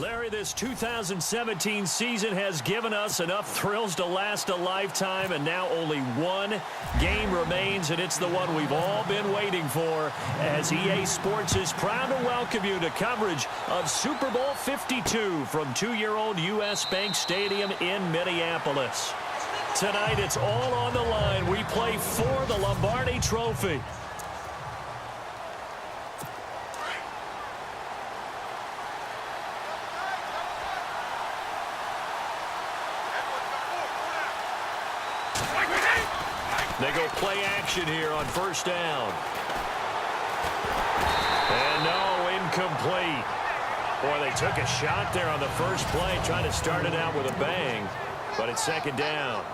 Larry, this 2017 season has given us enough thrills to last a lifetime, and now only one game remains, and it's the one we've all been waiting for, as EA Sports is proud to welcome you to coverage of Super Bowl 52 from two-year-old U.S. Bank Stadium in Minneapolis. Tonight, it's all on the line. We play for the Lombardi Trophy. They go play action here on first down. And no, incomplete. Boy, they took a shot there on the first play, trying to start it out with a bang, but it's second down.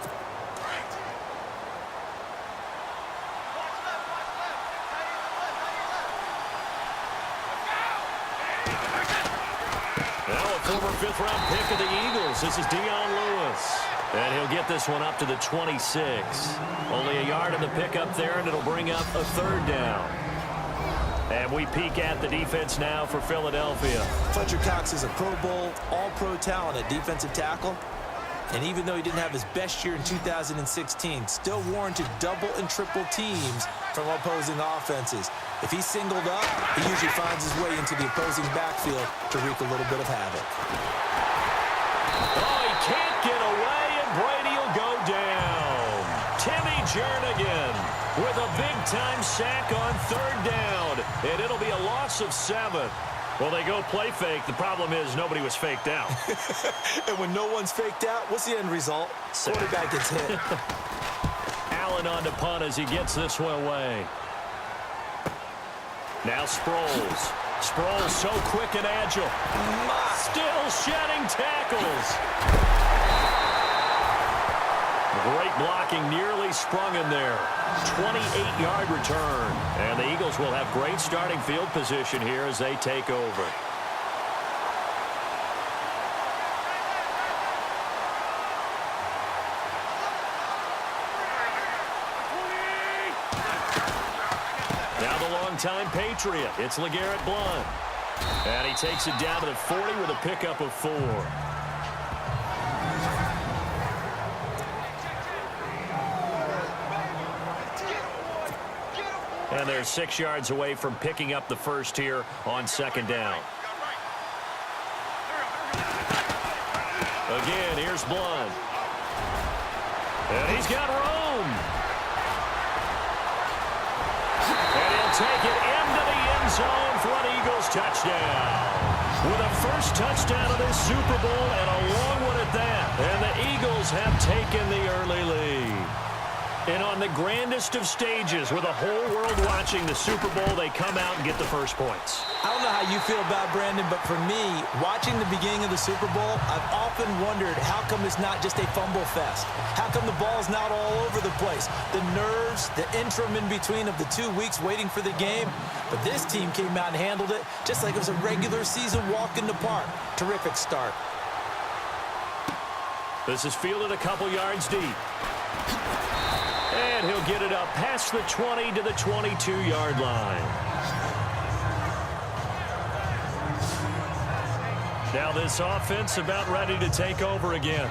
Now a former fifth-round pick of the Eagles. This is Dion Lewis. And he'll get this one up to the 26. Only a yard in the pickup there, and it'll bring up a third down. And we peek at the defense now for Philadelphia. Fletcher Cox is a Pro Bowl, all-pro talent at defensive tackle. And even though he didn't have his best year in 2016, still warranted double and triple teams from opposing offenses. If he's singled up, he usually finds his way into the opposing backfield to wreak a little bit of havoc. Oh, he can't get away. Brady will go down. Timmy Jernigan with a big-time sack on third down. And it'll be a loss of 7. Well, they go play fake. The problem is nobody was faked out. And when no one's faked out, what's the end result? Quarterback gets hit. Allen on the punt as he gets this one away. Now Sproles. Sproles so quick and agile. Still shedding tackles. Great blocking, nearly sprung in there. 28-yard return. And the Eagles will have great starting field position here as they take over. Now the longtime Patriot. It's LeGarrette Blount. And he takes it down to the 40 with a pickup of 4. And they're 6 yards away from picking up the first here on second down. Again, here's Blount. And he's got room. And he'll take it into the end zone for an Eagles touchdown. With a first touchdown of this Super Bowl and a long one at that. And the Eagles have taken the early lead. And on the grandest of stages, with the whole world watching the Super Bowl, they come out and get the first points. I don't know how you feel about Brandon, but for me, watching the beginning of the Super Bowl, I've often wondered how come it's not just a fumble fest? How come the ball's not all over the place? The nerves, the interim in between of the 2 weeks waiting for the game. But this team came out and handled it just like it was a regular season walk in the park. Terrific start. This is fielded a couple yards deep. And he'll get it up past the 20 to the 22-yard line. Now this offense about ready to take over again.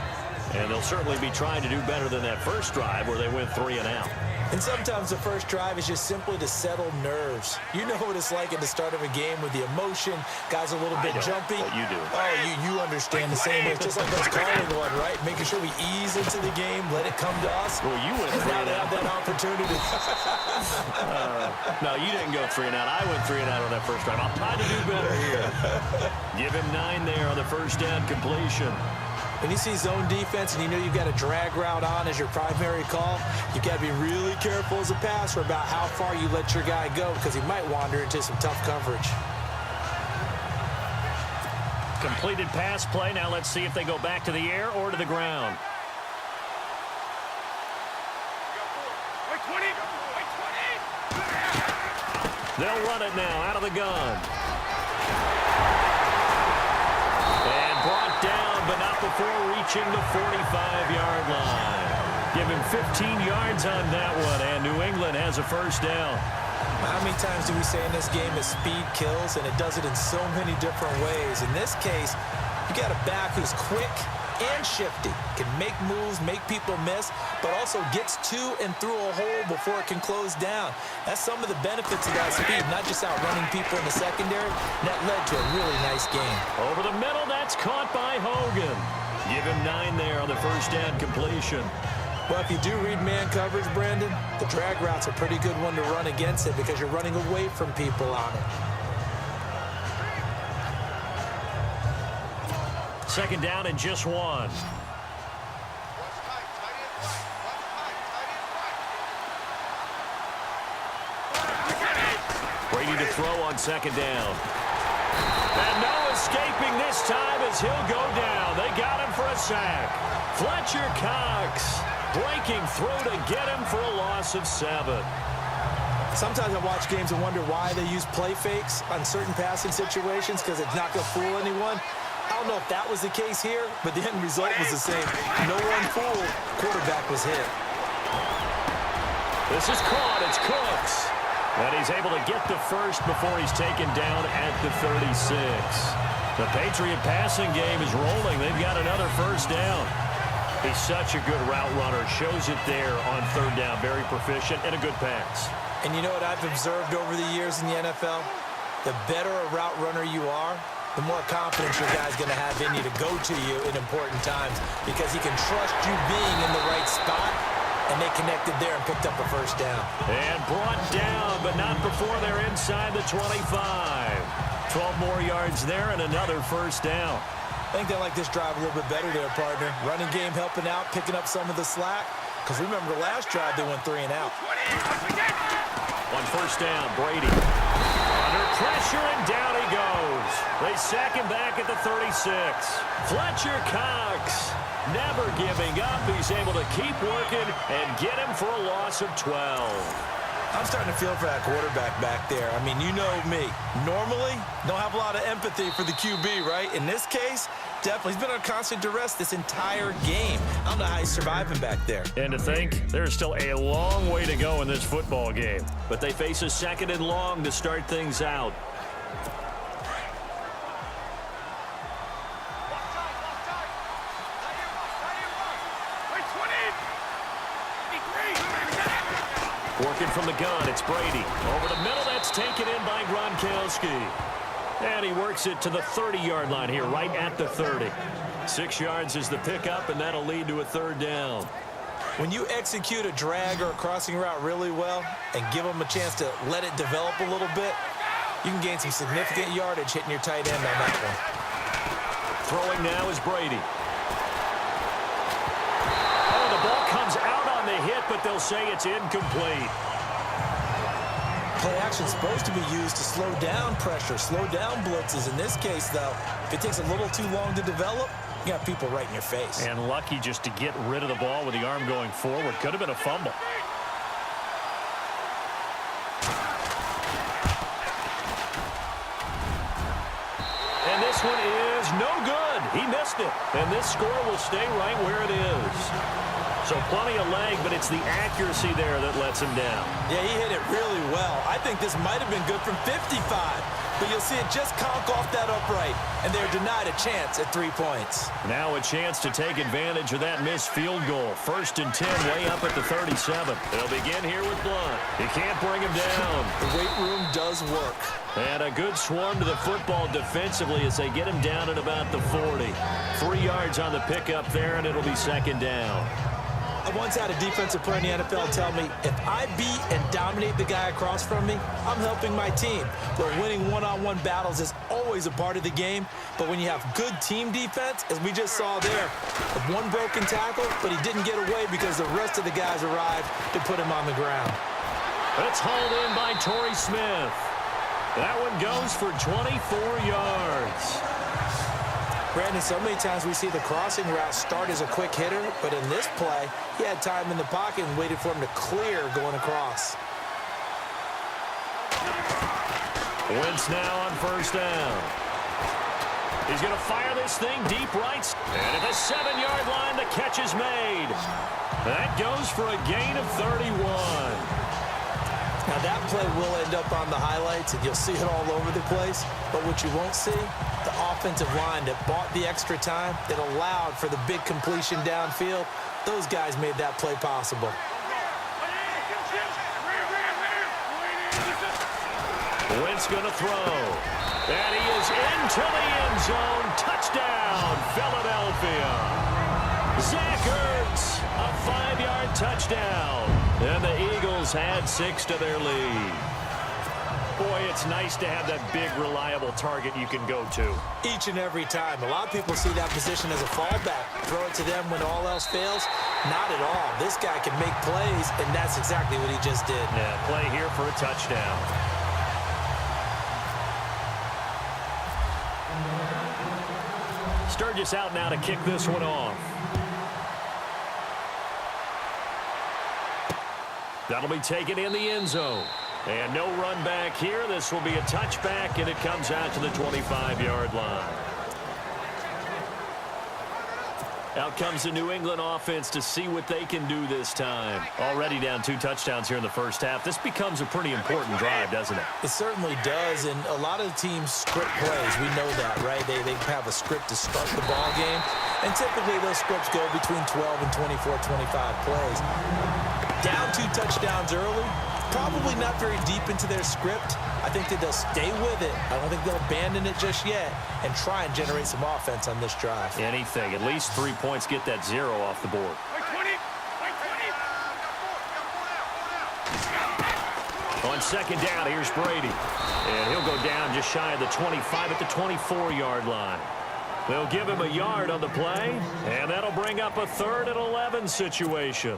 And they'll certainly be trying to do better than that first drive where they went 3 and out. And sometimes the first drive is just simply to settle nerves. You know what it's like at the start of a game with the emotion, guys a little bit jumpy. But you do. Oh, you understand the same way. It's just like us calling one, right? Making sure we ease into the game, let it come to us. Well, you went 3 and out. Have that opportunity. No, you didn't go 3 and out. I went 3 and out on that first drive. I'll try to do better here. Give him 9 there on the first down completion. When you see zone defense and you know you've got a drag route on as your primary call, you've got to be really careful as a passer about how far you let your guy go because he might wander into some tough coverage. Completed pass play. Now let's see if they go back to the air or to the ground. They'll run it now out of the gun. And brought down, but not before reaching the 45-yard line. Give him 15 yards on that one, and New England has a first down. How many times do we say in this game that speed kills, and it does it in so many different ways? In this case, You got a back who's quick and shifty, can make moves, make people miss, but also gets to and through a hole before it can close down. That's some of the benefits of that speed, not just outrunning people in the secondary. And that led to a really nice game. Over the middle, that's caught by Hogan. Give him 9 there on the first down completion. Well, if you do read man coverage, Brandon, the drag route's a pretty good one to run against it because you're running away from people on it. Second down and just 1. Brady to throw on second down. And no escaping this time as he'll go down. They got him for a sack. Fletcher Cox breaking through to get him for a loss of 7. Sometimes I watch games and wonder why they use play fakes on certain passing situations because it's not going to fool anyone. I don't know if that was the case here, but the end result was the same. No one fooled. Quarterback was hit. This is caught. It's Cooks. And he's able to get the first before he's taken down at the 36. The Patriot passing game is rolling. They've got another first down. He's such a good route runner. Shows it there on third down. Very proficient and a good pass. And you know what I've observed over the years in the NFL? The better a route runner you are, the more confidence your guy's going to have in you to go to you in important times because he can trust you being in the right spot, and they connected there and picked up a first down. And brought down, but not before they're inside the 25. 12 more yards there and another first down. I think they like this drive a little bit better there, partner. Running game helping out, picking up some of the slack. Because remember, the last drive they went 3 and out. On first down, Brady. Under pressure, and down he goes. They sack him back at the 36. Fletcher Cox never giving up. He's able to keep working and get him for a loss of 12. I'm starting to feel for that quarterback back there. I mean, you know me. Normally, don't have a lot of empathy for the QB, right? In this case, definitely. He's been under constant duress this entire game. I don't know how he's surviving back there. And to think, there's still a long way to go in this football game. But they face a second and long to start things out. Working from the gun, it's Brady. Over the middle, that's taken in by Gronkowski. And he works it to the 30-yard line here, right at the 30. 6 yards is the pickup, and that'll lead to a third down. When you execute a drag or a crossing route really well and give them a chance to let it develop a little bit, you can gain some significant yardage hitting your tight end on that one. Throwing now is Brady. Oh, the ball comes out on the hit, but they'll say it's incomplete. Play action's supposed to be used to slow down pressure, slow down blitzes. In this case, though, if it takes a little too long to develop, you got people right in your face. And lucky just to get rid of the ball with the arm going forward. Could have been a fumble. And this one is no good. He missed it. And this score will stay right where it is. So plenty of leg, but it's the accuracy there that lets him down. Yeah, he hit it really well. I think this might have been good from 55. But you'll see it just conk off that upright, and they're denied a chance at 3 points. Now a chance to take advantage of that missed field goal. 1st and 10, way up at the 37. They'll begin here with Blunt. He can't bring him down. The weight room does work. And a good swarm to the football defensively as they get him down at about the 40. 3 yards on the pickup there, and it'll be second down. I once had a defensive player in the NFL tell me, if I beat and dominate the guy across from me, I'm helping my team. Where winning one-on-one battles is always a part of the game, but when you have good team defense, as we just saw there, one broken tackle, but he didn't get away because the rest of the guys arrived to put him on the ground. It's hauled in by Torrey Smith. That one goes for 24 yards. Brandon, so many times we see the crossing route start as a quick hitter, but in this play, he had time in the pocket and waited for him to clear going across. Wentz now on first down. He's going to fire this thing deep right. And at the 7-yard line, the catch is made. That goes for a gain of 31. Now, that play will end up on the highlights, and you'll see it all over the place. But what you won't see, the offensive line that bought the extra time, that allowed for the big completion downfield, those guys made that play possible. Wentz going to throw. And he is into the end zone. Touchdown, Philadelphia. Zach Ertz, a 5-yard touchdown. And the Eagles add 6 to their lead. Boy, it's nice to have that big, reliable target you can go to. Each and every time. A lot of people see that position as a fallback. Throw it to them when all else fails. Not at all. This guy can make plays, and that's exactly what he just did. Yeah, play here for a touchdown. Sturgis out now to kick this one off. That'll be taken in the end zone. And no run back here. This will be a touchback, and it comes out to the 25-yard line. Out comes the New England offense to see what they can do this time. Already down 2 touchdowns here in the first half. This becomes a pretty important drive, doesn't it? It certainly does, and a lot of teams script plays. We know that, right? They have a script to start the ball game, and typically those scripts go between 12 and 24, 25 plays. Down 2 touchdowns early, probably not very deep into their script. I think that they'll stay with it. I don't think they'll abandon it just yet and try and generate some offense on this drive. Anything. At least 3 points, get that 0 off the board. On second down, here's Brady. And he'll go down just shy of the 25 at the 24-yard line. They'll give him a yard on the play, and that'll bring up a 3rd and 11 situation.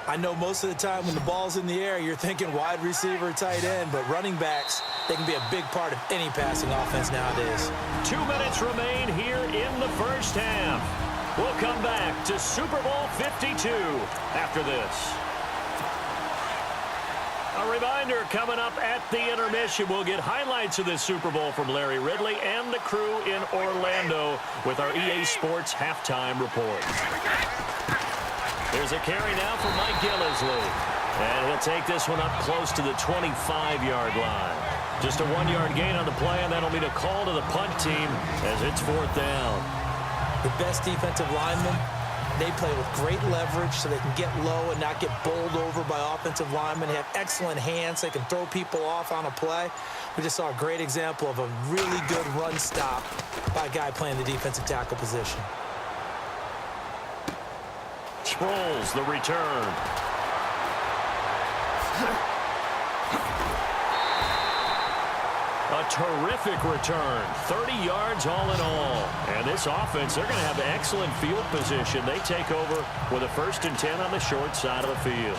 I know most of the time when the ball's in the air, you're thinking wide receiver, tight end, but running backs, they can be a big part of any passing offense nowadays. 2 minutes remain here in the first half. We'll come back to Super Bowl 52 after this. A reminder, coming up at the intermission, we'll get highlights of this Super Bowl from Larry Ridley and the crew in Orlando with our EA Sports halftime report. There's a carry now for Mike Gillislee. And he'll take this one up close to the 25-yard line. Just a 1-yard gain on the play, and that'll mean a call to the punt team as it's 4th down. The best defensive linemen, they play with great leverage so they can get low and not get bowled over by offensive linemen. They have excellent hands. They can throw people off on a play. We just saw a great example of a really good run stop by a guy playing the defensive tackle position. Sproles, the return. A terrific return. 30 yards all in all. And this offense, they're going to have excellent field position. They take over with a 1st and 10 on the short side of the field.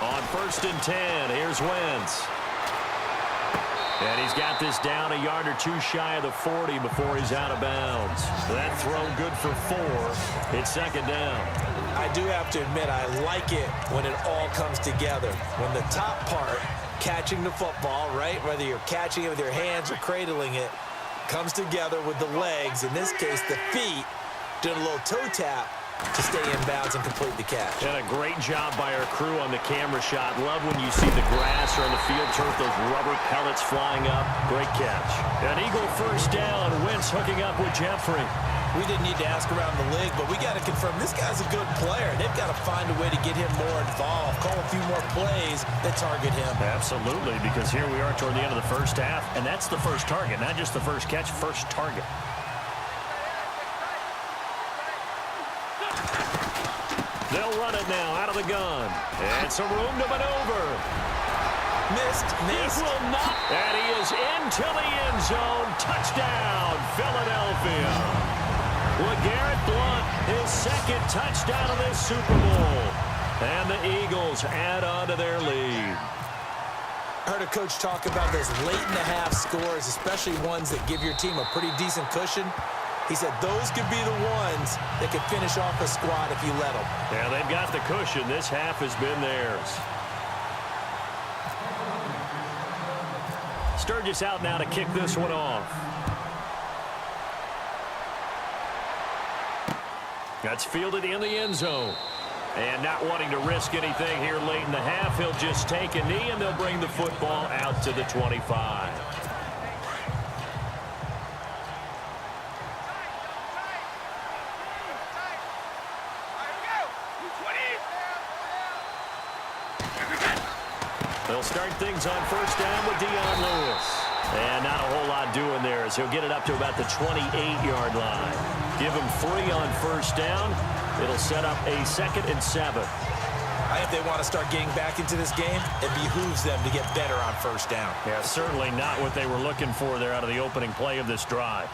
On 1st and 10, here's Wentz. And he's got this down a yard or 2 shy of the 40 before he's out of bounds. That throw good for 4. It's 2nd down. I do have to admit, I like it when it all comes together. When the top part, catching the football, right, whether you're catching it with your hands or cradling it, comes together with the legs, in this case the feet, doing a little toe tap to stay in bounds and complete the catch. And a great job by our crew on the camera shot. Love when you see the grass or on the field turf, those rubber pellets flying up. Great catch. An Eagle 1st down. Wentz hooking up with Jeffrey. We didn't need to ask around the league, but we got to confirm this guy's a good player. They've got to find a way to get him more involved, call a few more plays that target him. Absolutely, because here we are toward the end of the first half, and that's the first target, not just the first catch, first target. They'll run it now out of the gun. And some room to maneuver. Missed. He will not. And he is into the end zone. Touchdown, Philadelphia. LeGarrette Blount, his 2nd touchdown of this Super Bowl. And the Eagles add on to their lead. I heard a coach talk about those late-in-the-half scores, especially ones that give your team a pretty decent cushion. He said those could be the ones that could finish off a squad if you let them. Yeah, they've got the cushion. This half has been theirs. Sturgis out now to kick this one off. That's fielded in the end zone. And not wanting to risk anything here late in the half, he'll just take a knee, and they'll bring the football out to the 25. They'll start things on first down with Dion Lewis. And not a whole lot doing there as he'll get it up to about the 28-yard line. Give him 3 on first down. It'll set up a 2nd and 7. I think they want to start getting back into this game. It behooves them to get better on first down. Yeah, certainly not what they were looking for there out of the opening play of this drive.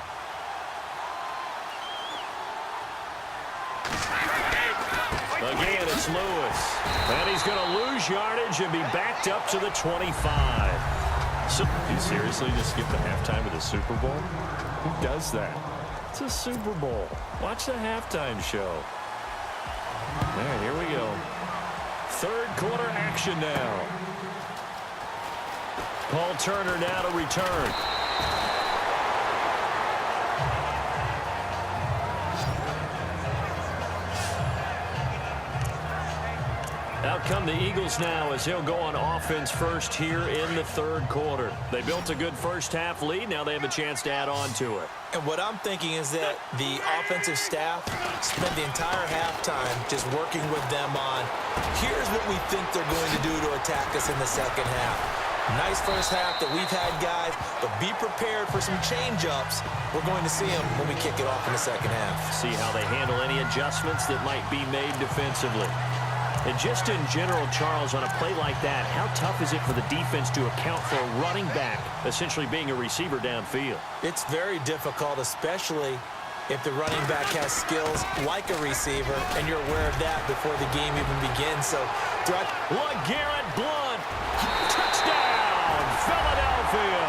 Again, it's Lewis. And he's going to lose yardage and be backed up to the 25. So, you seriously just skip the halftime of the Super Bowl? Who does that? It's a Super Bowl. Watch the halftime show. All right, here we go. Third quarter action now. Paul Turner now to return. Out come the Eagles now as he'll go on offense first here in the third quarter. They built a good first half lead. Now they have a chance to add on to it. And what I'm thinking is that the offensive staff spent the entire halftime just working with them on, here's what we think they're going to do to attack us in the second half. Nice first half that we've had, guys, but be prepared for some change-ups. We're going to see them when we kick it off in the second half. See how they handle any adjustments that might be made defensively. And just in general, Charles, on a play like that, how tough is it for the defense to account for a running back essentially being a receiver downfield? It's very difficult, especially if the running back has skills like a receiver, and you're aware of that before the game even begins. So, LeGarrette Blount, touchdown, Philadelphia.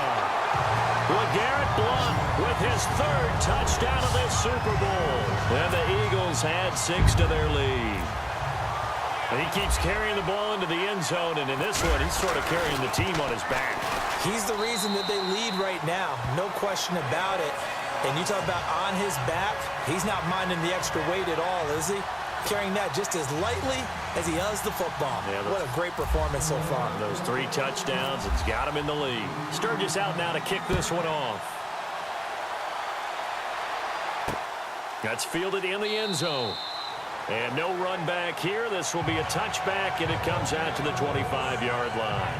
LeGarrette Blount with his 3rd touchdown of this Super Bowl. And the Eagles add 6 to their lead. And he keeps carrying the ball into the end zone, and in this one, he's sort of carrying the team on his back. He's the reason that they lead right now, no question about it. And you talk about on his back, he's not minding the extra weight at all, is he? Carrying that just as lightly as he does the football. Yeah, what a great performance so far. Those 3 touchdowns, it's got him in the lead. Sturgis out now to kick this one off. That's fielded in the end zone. And no run back here. This will be a touchback, and it comes out to the 25-yard line.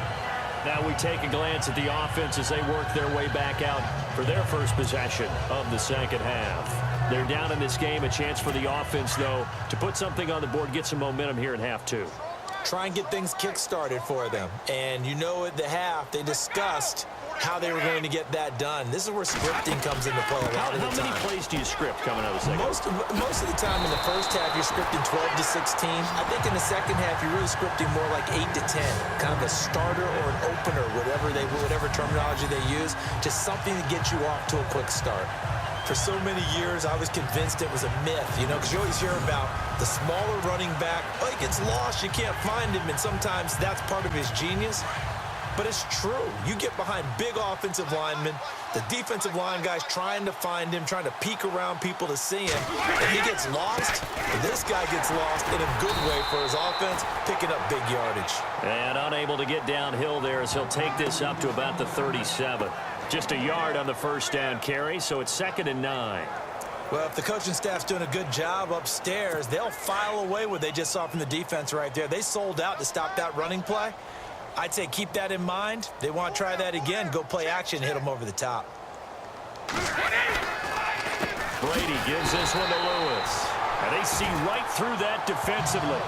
Now we take a glance at the offense as they work their way back out for their first possession of the second half. They're down in this game. A chance for the offense, though, to put something on the board, get some momentum here in half 2. Try and get things kick-started for them. And you know at the half, they discussed how they were going to get that done. This is where scripting comes into play a lot of the time. How many plays do you script coming out of the second? Most of the time in the first half, you're scripting 12 to 16. I think in the second half, you're really scripting more like 8 to 10. Kind of a starter or an opener, whatever terminology they use. Just something to get you off to a quick start. For so many years, I was convinced it was a myth, because you always hear about the smaller running back. Oh, he gets lost, you can't find him, and sometimes that's part of his genius. But it's true. You get behind big offensive linemen, the defensive line guys trying to find him, trying to peek around people to see him, and he gets lost. And this guy gets lost in a good way for his offense, picking up big yardage. And unable to get downhill there as he'll take this up to about the 37. Just a yard on the first down carry, so it's 2nd and 9. Well, if the coaching staff's doing a good job upstairs, they'll file away what they just saw from the defense right there. They sold out to stop that running play. I'd say keep that in mind. They want to try that again. Go play action, hit them over the top. Brady gives this one to Lewis. And they see right through that defensively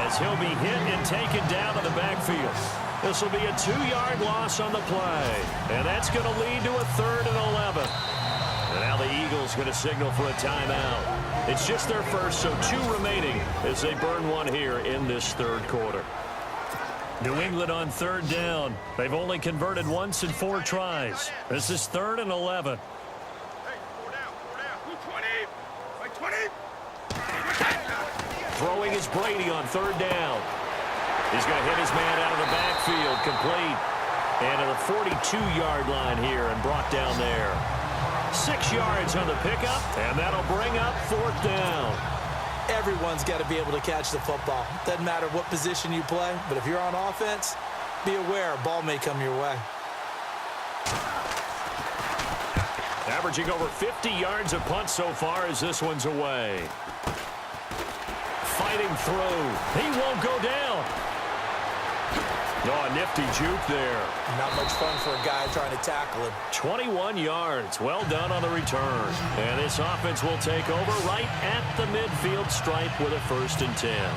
as he'll be hit and taken down to the backfield. This will be a 2-yard loss on the play. And that's going to lead to a 3rd and 11. And now the Eagles going to signal for a timeout. It's just their first, so 2 remaining as they burn one here in this third quarter. New England on 3rd down. They've only converted once in 4 tries. This is 3rd and 11. Throwing is Brady on 3rd down. He's going to hit his man out of the backfield, complete. And to the 42-yard line here and brought down there. 6 yards on the pickup, and that'll bring up 4th down. Everyone's got to be able to catch the football. Doesn't matter what position you play, but if you're on offense, be aware a ball may come your way. Averaging over 50 yards a punt so far as this one's away. Fighting through. He won't go down. Oh, a nifty juke there. Not much fun for a guy trying to tackle him. 21 yards. Well done on the return. And this offense will take over right at the midfield stripe with a 1st and 10.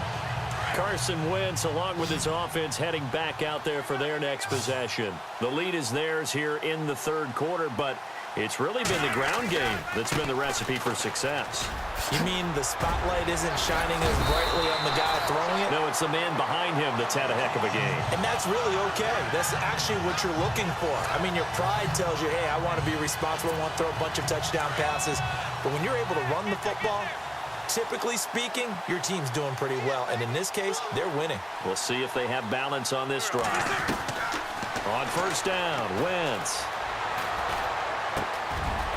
Carson Wentz, along with his offense, heading back out there for their next possession. The lead is theirs here in the 3rd quarter, but it's really been the ground game that's been the recipe for success. You mean the spotlight isn't shining as brightly on the guy throwing it? No, it's the man behind him that's had a heck of a game. And that's really okay. That's actually what you're looking for. I mean, your pride tells you, hey, I want to be responsible. I want to throw a bunch of touchdown passes. But when you're able to run the football, typically speaking, your team's doing pretty well. And in this case, they're winning. We'll see if they have balance on this drive. On 1st down, Wentz.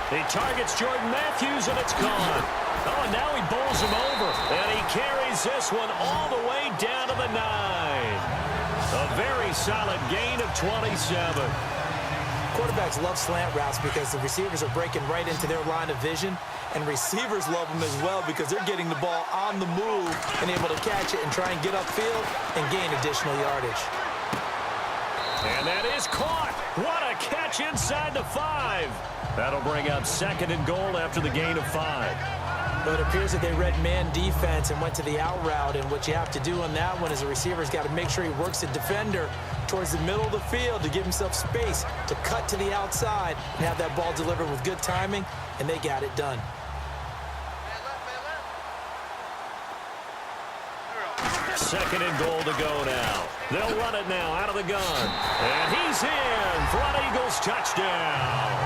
He targets Jordan Matthews, and it's gone. Oh, and now he bowls him over. And he carries this one all the way down to the 9. A very solid gain of 27. Quarterbacks love slant routes because the receivers are breaking right into their line of vision. And receivers love them as well because they're getting the ball on the move and able to catch it and try and get upfield and gain additional yardage. And that is caught. What a catch inside the 5. That'll bring up 2nd and goal after the gain of 5. But it appears that they read man defense and went to the out route. And what you have to do on that one is the receiver's got to make sure he works the defender towards the middle of the field to give himself space to cut to the outside and have that ball delivered with good timing, and they got it done. Second and goal to go now. They'll run it now out of the gun. And he's in for an Eagles touchdown.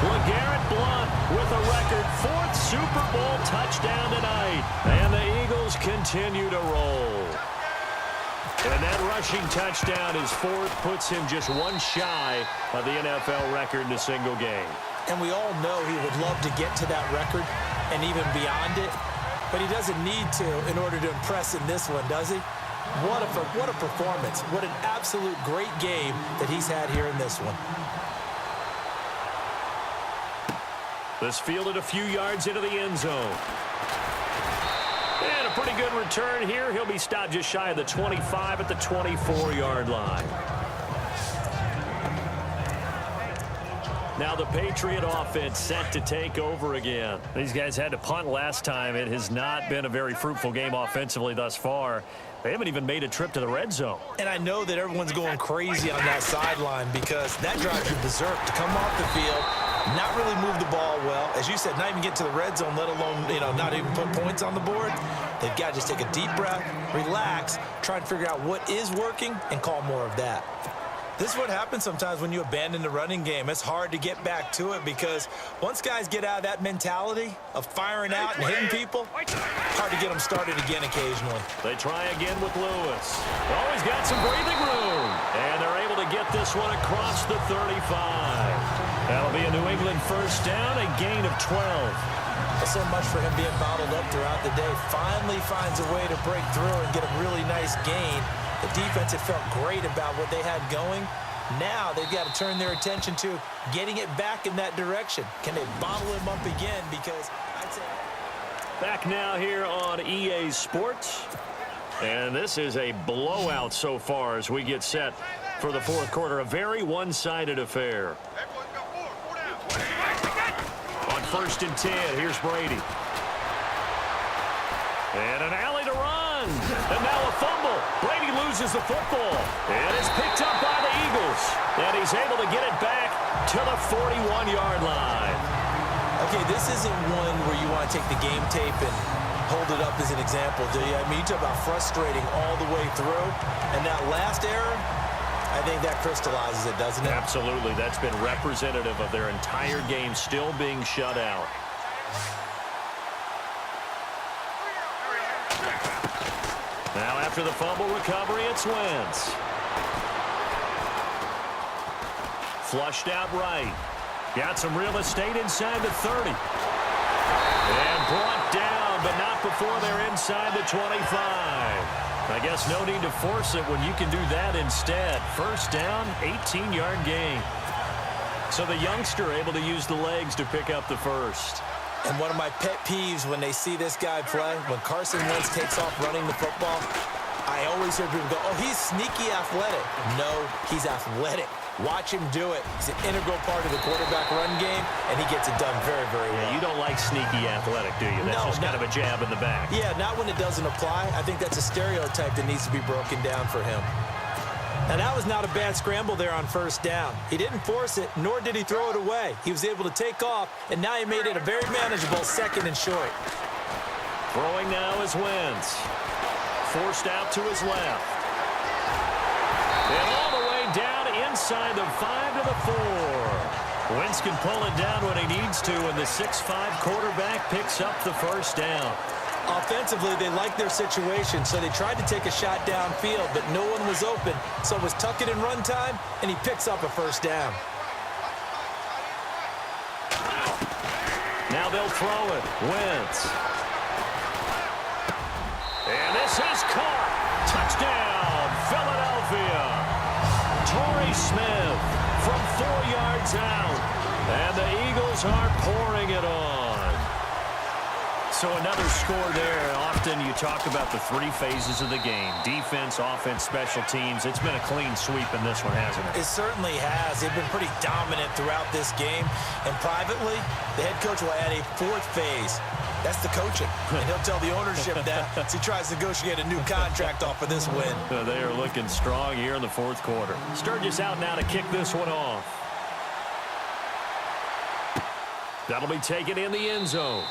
LeGarrette Blount with a record 4th Super Bowl touchdown tonight. And the Eagles continue to roll. And that rushing touchdown, his 4th, puts him just one shy of the NFL record in a single game. And we all know he would love to get to that record and even beyond it. But he doesn't need to in order to impress in this one, does he? What a performance. What an absolute great game that he's had here in this one. This fielded a few yards into the end zone. And a pretty good return here. He'll be stopped just shy of the 25 at the 24-yard line. Now the Patriot offense set to take over again. These guys had to punt last time. It has not been a very fruitful game offensively thus far. They haven't even made a trip to the red zone. And I know that everyone's going crazy on that sideline because that drives you berserk to come off the field, not really move the ball well. As you said, not even get to the red zone, let alone, not even put points on the board. They've got to just take a deep breath, relax, try and figure out what is working, and call more of that. This is what happens sometimes when you abandon the running game. It's hard to get back to it because once guys get out of that mentality of firing out and hitting people, hard to get them started again occasionally. They try again with Lewis. Oh, he's got some breathing room. And they're able to get this one across the 35. That'll be a New England 1st down, a gain of 12. So much for him being bottled up throughout the day. Finally finds a way to break through and get a really nice gain. The defense had felt great about what they had going. Now they've got to turn their attention to getting it back in that direction. Can they bottle him up again? Because I'd say... Back now here on EA Sports. And this is a blowout so far as we get set for the 4th quarter. A very one-sided affair. On 1st and 10, here's Brady. And an alley to run. And now a fumble. Brady loses the football. And it's picked up by the Eagles. And he's able to get it back to the 41-yard line. Okay, this isn't one where you want to take the game tape and hold it up as an example, do you? I mean, you talk about frustrating all the way through. And that last error, I think that crystallizes it, doesn't it? Absolutely. That's been representative of their entire game still being shut out. Now after the fumble recovery, it's Wentz. Flushed out right. Got some real estate inside the 30. And brought down but not before they're inside the 25. I guess no need to force it when you can do that instead. First down, 18-yard gain. So the youngster able to use the legs to pick up the first. And one of my pet peeves when they see this guy play, when Carson Wentz takes off running the football, I always hear people go, oh, he's sneaky athletic. No, he's athletic. Watch him do it. He's an integral part of the quarterback run game, and he gets it done very, very well. Yeah, you don't like sneaky athletic, do you? That's just kind of a jab in the back. Yeah, not when it doesn't apply. I think that's a stereotype that needs to be broken down for him. Now, that was not a bad scramble there on first down. He didn't force it, nor did he throw it away. He was able to take off, and now he made it a very manageable 2nd and short. Throwing now is Wentz. Forced out to his left. And all the way down inside the 5 to the 4. Wentz can pull it down when he needs to, and the 6'5 quarterback picks up the first down. Offensively, they liked their situation, so they tried to take a shot downfield, but no one was open. So it was tuck it in run time, and he picks up a first down. Now they'll throw it. Wentz. And this is caught. Touchdown, Philadelphia. Torrey Smith from 4 yards out. And the Eagles are pouring it on. So another score there. Often you talk about the 3 phases of the game. Defense, offense, special teams. It's been a clean sweep in this one, hasn't it? It certainly has. They've been pretty dominant throughout this game. And privately, the head coach will add a 4th phase. That's the coaching. And he'll tell the ownership that as he tries to negotiate a new contract off of this win. They are looking strong here in the 4th quarter. Sturgis out now to kick this one off. That'll be taken in the end zone.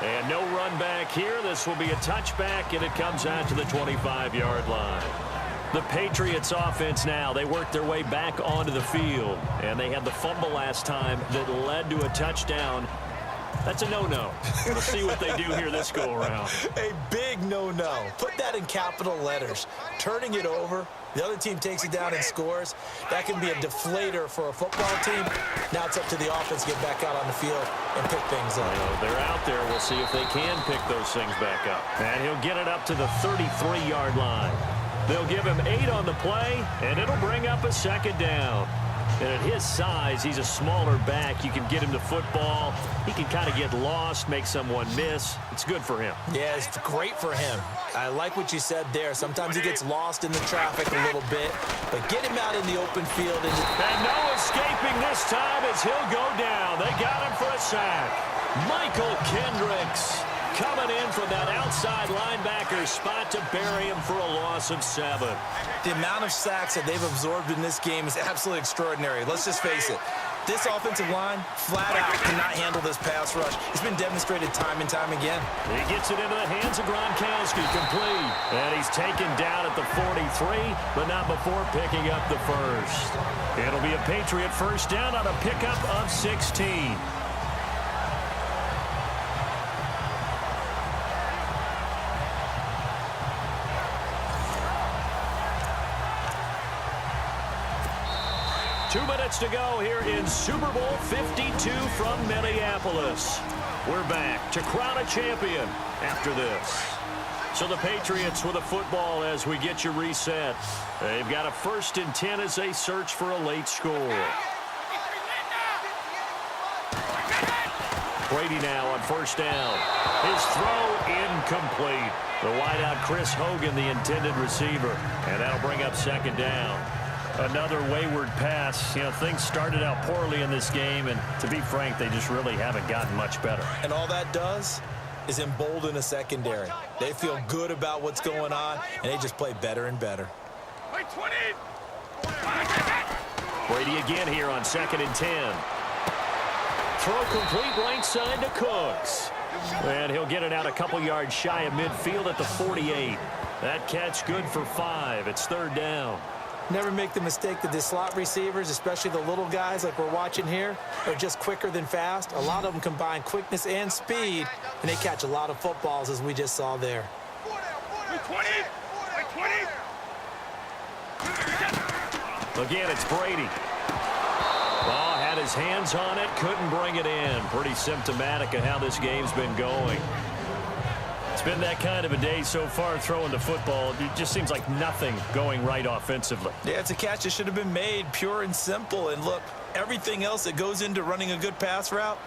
And no run back here. This will be a touchback, and it comes out to the 25-yard line. The Patriots offense now, they worked their way back onto the field, and they had the fumble last time that led to a touchdown. That's a no-no. We'll see what they do here this go-around. A big no-no. Put that in capital letters. Turning it over, the other team takes it down and scores. That can be a deflator for a football team. Now it's up to the offense to get back out on the field and pick things up. They're out there. We'll see if they can pick those things back up. And he'll get it up to the 33-yard line. They'll give him 8 on the play, and it'll bring up a 2nd down. And at his size, he's a smaller back. You can get him the football. He can kind of get lost, make someone miss. It's good for him. Yeah, it's great for him. I like what you said there. Sometimes he gets lost in the traffic a little bit, but get him out in the open field. And no escaping this time as he'll go down. They got him for a sack. Michael Kendricks coming in from that outside linebacker spot to bury him for a loss of 7. The amount of sacks that they've absorbed in this game is absolutely extraordinary. Let's just face it. This offensive line, flat out, cannot handle this pass rush. It's been demonstrated time and time again. He gets it into the hands of Gronkowski, complete. And he's taken down at the 43, but not before picking up the first. It'll be a Patriot first down on a pickup of 16. Two minutes to go here in Super Bowl 52 from Minneapolis. We're back to crown a champion after this. So the Patriots with a football as we get you reset. They've got a 1st and 10 as they search for a late score. Brady now on first down. His throw incomplete. The wideout Chris Hogan, the intended receiver. And that'll bring up 2nd down. Another wayward pass. You know, things started out poorly in this game, and to be frank, they just really haven't gotten much better. And all that does is embolden a secondary. They feel good about what's going on, and they just play better and better. Brady again here on 2nd and 10. Throw complete right side to Cooks. And he'll get it out a couple yards shy of midfield at the 48. That catch good for 5. It's 3rd down. Never make the mistake that the slot receivers, especially the little guys like we're watching here, are just quicker than fast. A lot of them combine quickness and speed, and they catch a lot of footballs, as we just saw there. Again, it's Brady. Ball had his hands on it, couldn't bring it in. Pretty symptomatic of how this game's been going. been that kind of a day so far throwing the football. It just seems like nothing going right offensively. Yeah, it's a catch that should have been made, pure and simple. And look, everything else that goes into running a good pass route,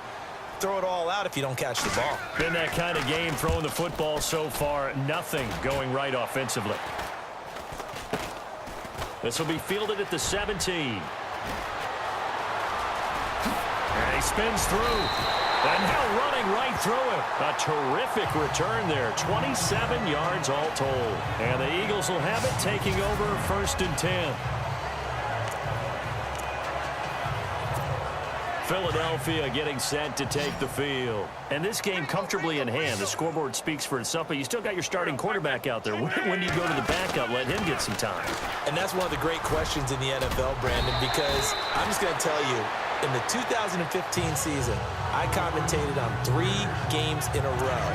throw it all out if you don't catch the ball. Been that kind of game throwing the football so far. Nothing going right offensively. This will be fielded at the 17. And he spins through. And now running right through it. A terrific return there. 27 yards all told. And the Eagles will have it, taking over 1st and 10. Philadelphia getting set to take the field. And this game comfortably in hand. The scoreboard speaks for itself, but you still got your starting quarterback out there. When do you go to the backup, let him get some time? And that's one of the great questions in the NFL, Brandon, because I'm just going to tell you, in the 2015 season, I commentated on 3 games in a row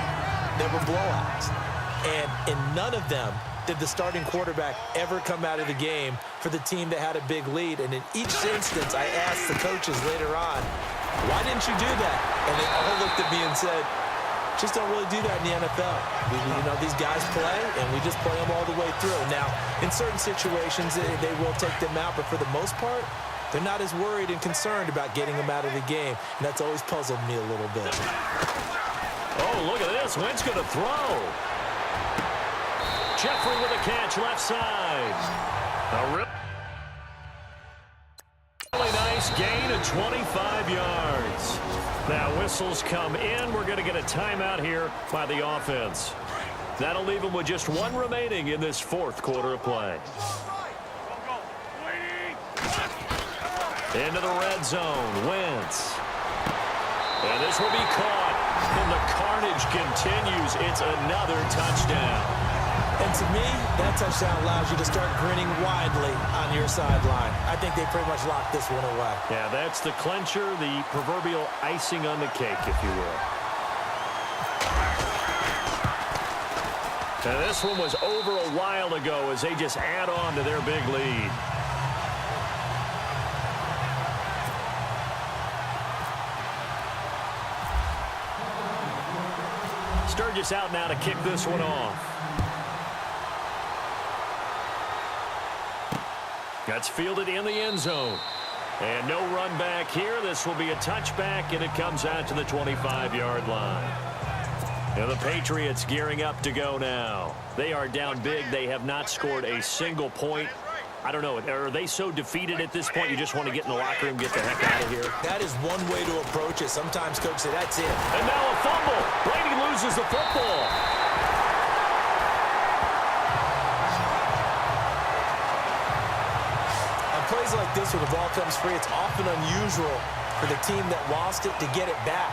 that were blowouts. And in none of them did the starting quarterback ever come out of the game for the team that had a big lead. And in each instance, I asked the coaches later on, why didn't you do that? And they all looked at me and said, just don't really do that in the NFL. You know, these guys play, and we just play them all the way through. Now, in certain situations, they will take them out, but for the most part, they're not as worried and concerned about getting them out of the game. And that's always puzzled me a little bit. Oh, look at this. Wentz going to throw. Jeffrey with a catch left side. A really nice gain of 25 yards. Now whistles come in. We're going to get a timeout here by the offense. That'll leave them with just 1 remaining in this 4th quarter of play. Into the red zone. Wentz. And this will be caught. And the carnage continues. It's another touchdown. And to me, that touchdown allows you to start grinning widely on your sideline. I think they pretty much locked this one away. Yeah, that's the clincher, the proverbial icing on the cake, if you will. And this one was over a while ago as they just add on to their big lead. Sturgis out now to kick this one off. That's fielded in the end zone. And no run back here. This will be a touchback, and it comes out to the 25-yard line. And the Patriots gearing up to go now. They are down big. They have not scored a single point. I don't know. Are they so defeated at this point you just want to get in the locker room, get the heck out of here? That is one way to approach it. Sometimes coaches say, that's it. And now a fumble. Brady loses the football. Plays like this where the ball comes free, it's often unusual for the team that lost it to get it back,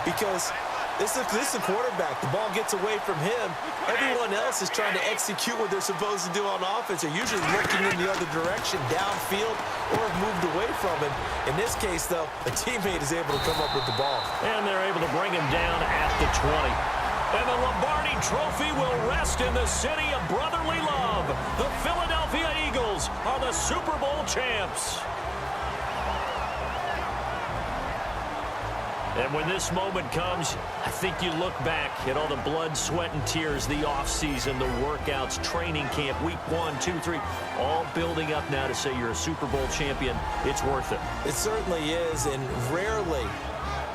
because this is a quarterback. The ball gets away from him. Everyone else is trying to execute what they're supposed to do on offense. They're usually looking in the other direction, downfield, or have moved away from him. In this case, though, a teammate is able to come up with the ball. And they're able to bring him down at the 20. And the Lombardi Trophy will rest in the city of brotherly love. The Philadelphia Eagles are the Super Bowl champs. And when this moment comes, I think you look back at all the blood, sweat, and tears, the offseason, the workouts, training camp, week 1, 2, 3, all building up now to say you're a Super Bowl champion. It's worth it. It certainly is, and rarely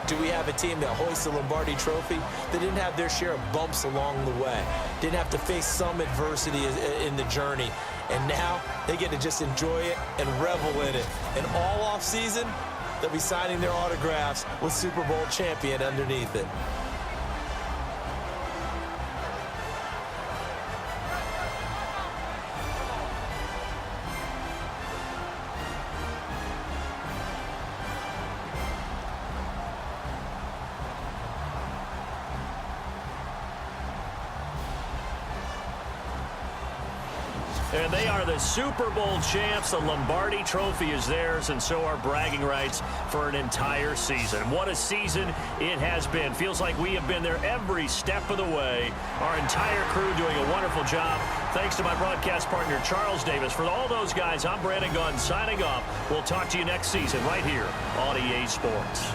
do we have a team that hoists the Lombardi Trophy that didn't have their share of bumps along the way, didn't have to face some adversity in the journey, and now they get to just enjoy it and revel in it. And all off season, they'll be signing their autographs with Super Bowl champion underneath it. And they are the Super Bowl champs. The Lombardi Trophy is theirs, and so are bragging rights for an entire season. What a season it has been. Feels like we have been there every step of the way. Our entire crew doing a wonderful job. Thanks to my broadcast partner, Charles Davis. For all those guys, I'm Brandon Gunn signing off. We'll talk to you next season right here on EA Sports.